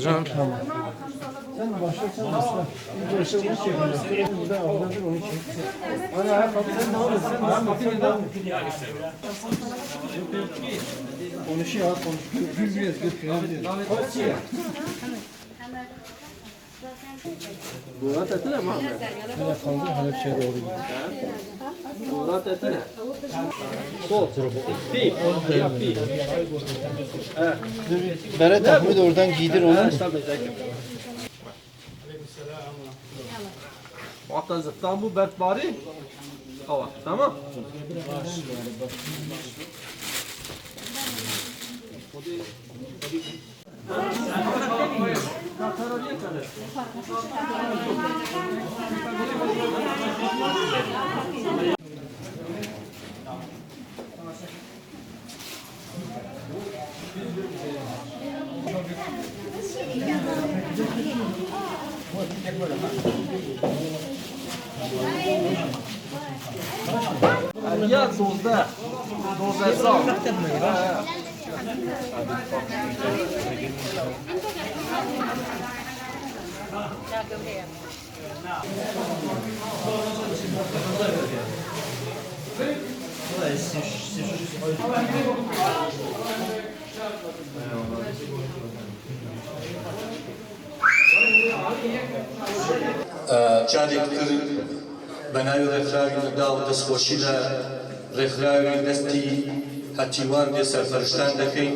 Can. Sen başla, başla. Bir başla bunu çekelim. Burada avlandır onu çek. Hadi ayakkabı sen devam et. Sen devam et. Konuşuyor, konuşuyor. Gül biraz, gül. Murat etine mi? Hele kaldır, hele şey doğru gidiyor. Murat etine. Sol. Bir. Bir. Bere takımı da oradan giydir onu. Hatta zıttan bu bertbari. Hava. Tamam. Ya dozda. Dozda sağ. جارێک تر بەناوی ڕێکخراوی نەدا و دەستخۆشی لە ڕێکخراوی دەستی هەتیوان بێ سەرپەرشتان دەکەین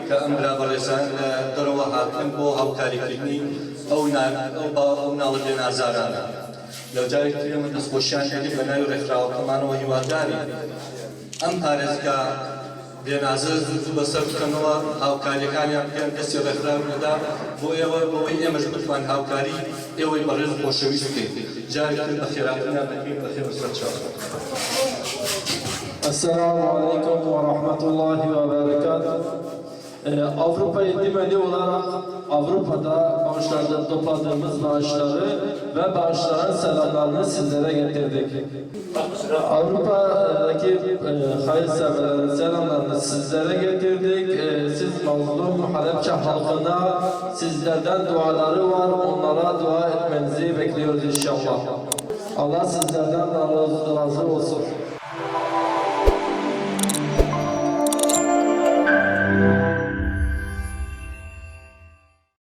کە ئەم برابەڕێزان لە دەرەوە هاتن بۆ هاوکاریکردنی ئەو ناڵە بێنازارانە. لەو جارێک تر ئێمە دەستخۆشیان دەکەین بەناوی ڕێکخراوەکەمانەوە هیوادارین ئەم پارێزگا بێنازە زوو بەسەر بکەنەوە هاوکاریەکانیان بکەن دەستی ڕێکخراوی نەدا بۆ ئێوە بەوەی ئێمەش بتوان هاوکاری ئێوەی بەڕێز و خۆشەویست بکەین. جارێک تر بە خێراتیان دەکەین بە خێر سەرچاو. Esselamu Aleyküm ve Rahmetullahi ve Berekatuhu. Avrupa Yedimeli olarak Avrupa'da bağışlarda topladığımız bağışları ve bağışların selamlarını sizlere getirdik. Avrupa'daki hayırseverlerin selamlarını sizlere getirdik. Siz mazlum Halepçe halkına sizlerden duaları var. Onlara dua etmenizi bekliyoruz inşallah. Allah sizlerden razı olsun.